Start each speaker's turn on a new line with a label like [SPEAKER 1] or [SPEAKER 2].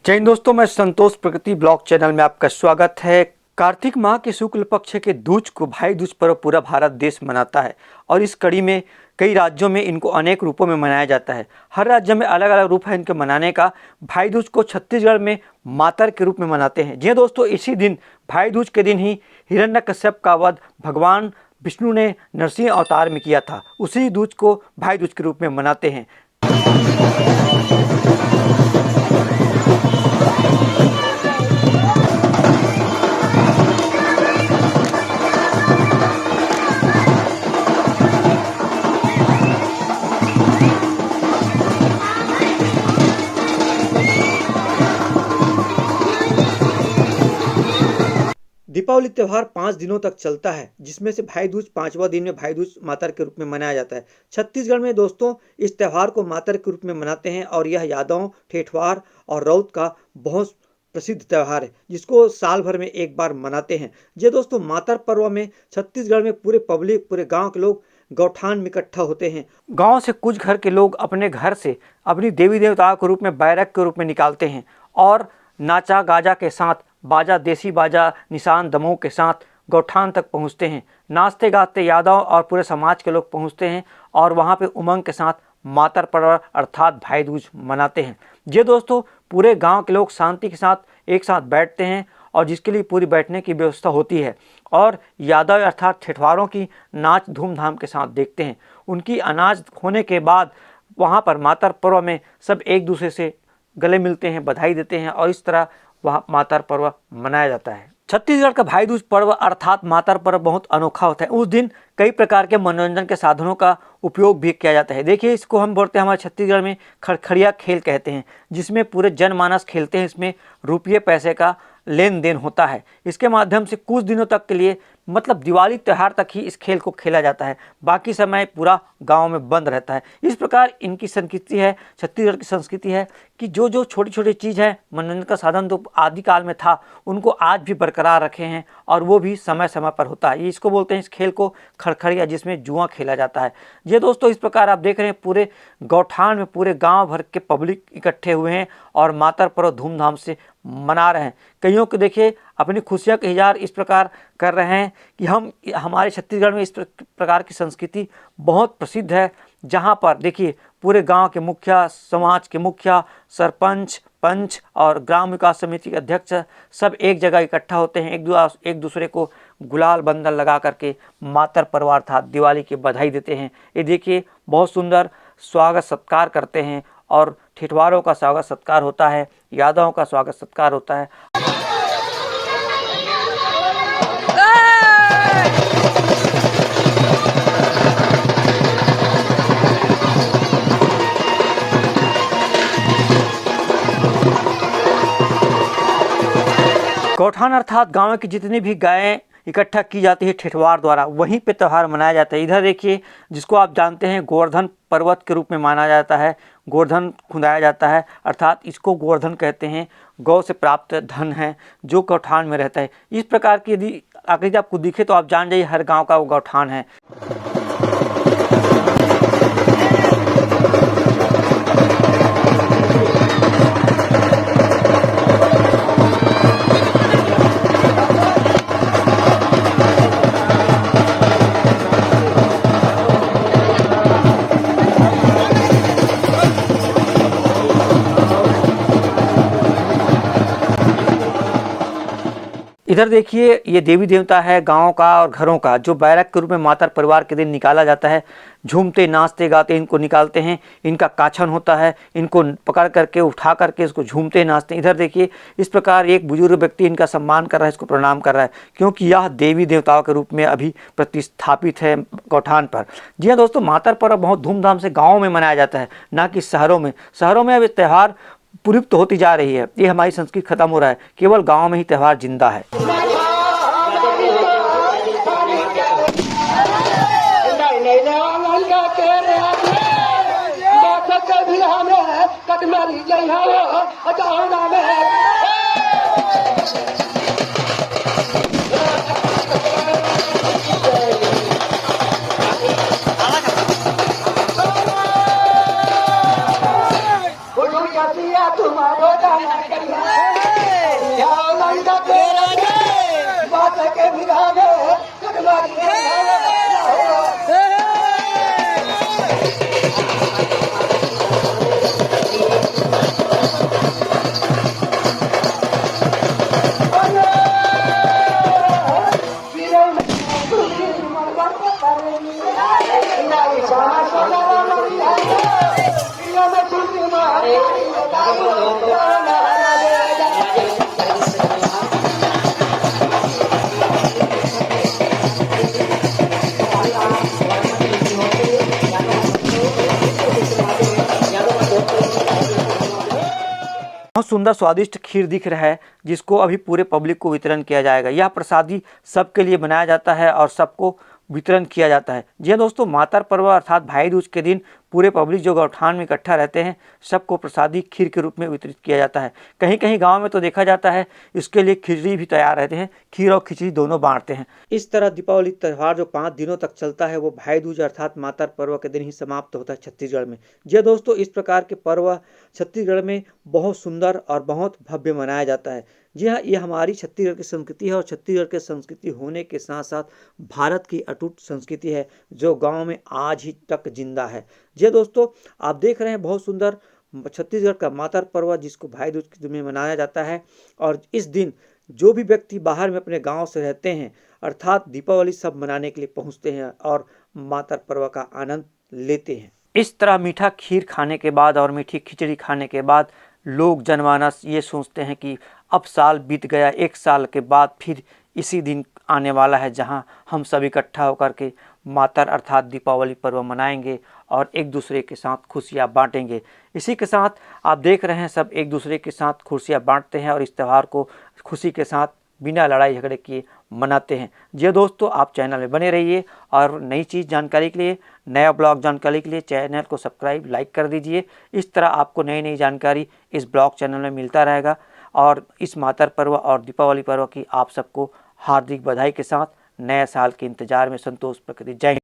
[SPEAKER 1] जय हिंद दोस्तों, मैं संतोष प्रगति ब्लॉग चैनल में आपका स्वागत है। कार्तिक माह के शुक्ल पक्ष के दूज को भाई दूज पर्व पूरा भारत देश मनाता है और इस कड़ी में कई राज्यों में इनको अनेक रूपों में मनाया जाता है। हर राज्य में अलग अलग रूप है इनके मनाने का। भाई दूज को छत्तीसगढ़ में मातर के रूप में मनाते हैं। जी दोस्तों, इसी दिन भाई दूज के दिन ही हिरण्यकश्यप का वध भगवान विष्णु ने नरसिंह अवतार में किया था। उसी दूज को भाई दूज के रूप में मनाते हैं। दीपावली त्यौहार 5 दिनों तक चलता है, जिसमें से भाई दूज 5वां दिन में भाई दूज मातर के रूप में मनाया जाता है। छत्तीसगढ़ में दोस्तों इस त्यौहार को मातर के रूप में मनाते हैं और यह यादव, ठेठवार और राउत का बहुत प्रसिद्ध त्यौहार है, जिसको साल भर में एक बार मनाते हैं। ये दोस्तों मातर पर्व में छत्तीसगढ़ में पूरे पब्लिक, पूरे गाँव के लोग गौठान में इकट्ठा होते हैं। गाँव से कुछ घर के लोग अपने घर से अपनी देवी देवताओं के रूप में बैरक के रूप में निकालते हैं और नाचा गाजा के साथ, बाजा, देसी बाजा, निशान, दमों के साथ गौठान तक पहुंचते हैं। नाचते गाते यादव और पूरे समाज के लोग पहुंचते हैं और वहां पे उमंग के साथ मातर पर्व अर्थात भाई दूज मनाते हैं। ये दोस्तों पूरे गांव के लोग शांति के साथ एक साथ बैठते हैं और जिसके लिए पूरी बैठने की व्यवस्था होती है और यादव अर्थात ठेठवारों की नाच धूमधाम के साथ देखते हैं। उनकी अनाज होने के बाद वहाँ पर मातर पर्व में सब एक दूसरे से गले मिलते हैं, बधाई देते हैं और इस तरह वहाँ मातर पर्व मनाया जाता है। छत्तीसगढ़ का भाई दूज पर्व अर्थात मातर पर्व बहुत अनोखा होता है। उस दिन कई प्रकार के मनोरंजन के साधनों का उपयोग भी किया जाता है। देखिए, इसको हम बोलते हैं, हमारे छत्तीसगढ़ में खड़खड़िया खेल कहते हैं, जिसमें पूरे जनमानस खेलते हैं। इसमें रुपये पैसे का लेन देन होता है। इसके माध्यम से कुछ दिनों तक के लिए, मतलब दिवाली त्यौहार तक ही इस खेल को खेला जाता है। बाकी समय पूरा गांव में बंद रहता है। इस प्रकार इनकी संस्कृति है, छत्तीसगढ़ की संस्कृति है कि जो जो छोटी छोटी चीज़ है, मनोरंजन का साधन जो आदिकाल में था, उनको आज भी बरकरार रखे हैं और वो भी समय समय पर होता है। ये इसको बोलते हैं, इस खेल को खड़खड़िया, जिसमें जुआ खेला जाता है। ये दोस्तों इस प्रकार आप देख रहे हैं पूरे गौठान में पूरे गाँव भर के पब्लिक इकट्ठे हुए हैं और मातर पर्व धूमधाम से मना रहे हैं। कईयों को देखिए अपनी खुशियाँ का इजहार इस प्रकार कर रहे हैं कि हमारे छत्तीसगढ़ में इस प्रकार की संस्कृति बहुत प्रसिद्ध है, जहाँ पर देखिए पूरे गांव के मुखिया, समाज के मुखिया, सरपंच, पंच और ग्राम विकास समिति के अध्यक्ष सब एक जगह इकट्ठा होते हैं। एक दूसरे को गुलाल बंदर लगा करके मातर पर्व अर्थात दिवाली की बधाई देते हैं। ये देखिए बहुत सुंदर स्वागत सत्कार करते हैं और ठेठवारों का स्वागत सत्कार होता है, यादवों का स्वागत सत्कार होता है। गौठान अर्थात गांव की जितनी भी गायें इकट्ठा की जाती है ठेठवार द्वारा, वहीं पे त्यौहार मनाया जाता है। इधर देखिए, जिसको आप जानते हैं गोवर्धन पर्वत के रूप में माना जाता है, गोवर्धन खुदाया जाता है, अर्थात इसको गोवर्धन कहते हैं। गौ से प्राप्त धन है जो गौठान में रहता है। इस प्रकार की यदि आकृति आपको दिखे तो आप जान जाइए हर गाँव का वो गौठान है। इधर देखिए, ये देवी देवता है गांव का और घरों का, जो बैरक के रूप में मातर परिवार के दिन निकाला जाता है। झूमते नाचते गाते इनको निकालते हैं। इनका काछन होता है, इनको पकड़ करके उठा करके इसको झूमते नाचते हैं। इधर देखिए, इस प्रकार एक बुजुर्ग व्यक्ति इनका सम्मान कर रहा है, इसको प्रणाम कर रहा है, क्योंकि यह देवी देवताओं के रूप में अभी प्रतिस्थापित है गौठान पर। जी हाँ दोस्तों, मातर पर्व बहुत धूमधाम से गाँव में मनाया जाता है, ना कि शहरों में। शहरों में अब त्यौहार विलुप्त होती जा रही है। ये हमारी संस्कृति खत्म हो रहा है। केवल गाँव में ही त्यौहार जिंदा है। बहुत सुंदर स्वादिष्ट खीर दिख रहा है, जिसको अभी पूरे पब्लिक को वितरण किया जाएगा। यह प्रसादी सबके लिए बनाया जाता है और सबको वितरण किया जाता है। जी हाँ दोस्तों, मातर पर्व अर्थात भाई दूज के दिन पूरे पब्लिक जो गौठान में इकट्ठा रहते हैं, सबको प्रसादी खीर के रूप में वितरित किया जाता है। कहीं कहीं गांव में तो देखा जाता है इसके लिए खिचड़ी भी तैयार रहते हैं, खीर और खिचड़ी दोनों बांटते हैं। इस तरह दीपावली त्यौहार जो 5 दिनों तक चलता है, वो भाई दूज अर्थात मातर पर्व के दिन ही समाप्त होता है छत्तीसगढ़ में। जी हाँ दोस्तों, इस प्रकार के पर्व छत्तीसगढ़ में बहुत सुंदर और बहुत भव्य मनाया जाता है। जी हाँ, ये हमारी छत्तीसगढ़ की संस्कृति है और छत्तीसगढ़ की संस्कृति होने के साथ साथ भारत की अटूट संस्कृति है, जो गांव में आज ही तक जिंदा है। जी हाँ दोस्तों, आप देख रहे हैं बहुत सुंदर छत्तीसगढ़ का मातर पर्व, जिसको भाई दूज के दिन में मनाया जाता है। और इस दिन जो भी व्यक्ति बाहर में अपने गांव से रहते हैं, अर्थात दीपावली सब मनाने के लिए पहुंचते हैं और मातर पर्व का आनंद लेते हैं। इस तरह मीठा खीर खाने के बाद और मीठी खिचड़ी खाने के बाद लोग जनमानस ये सोचते हैं कि अब साल बीत गया, 1 साल के बाद फिर इसी दिन आने वाला है जहां हम सब इकट्ठा होकर के मातर अर्थात दीपावली पर्व मनाएंगे और एक दूसरे के साथ खुशियां बांटेंगे। इसी के साथ आप देख रहे हैं सब एक दूसरे के साथ खुशियां बांटते हैं और इस त्यौहार को खुशी के साथ बिना लड़ाई झगड़े किए मनाते हैं। जी दोस्तों, आप चैनल में बने रहिए और नई चीज़ जानकारी के लिए, नया ब्लॉग जानकारी के लिए चैनल को सब्सक्राइब लाइक कर दीजिए। इस तरह आपको नई नई जानकारी इस ब्लॉग चैनल में मिलता रहेगा। और इस मातर पर्व और दीपावली पर्व की आप सबको हार्दिक बधाई के साथ नए साल के इंतजार में संतोष प्रकृति। जय हिंद।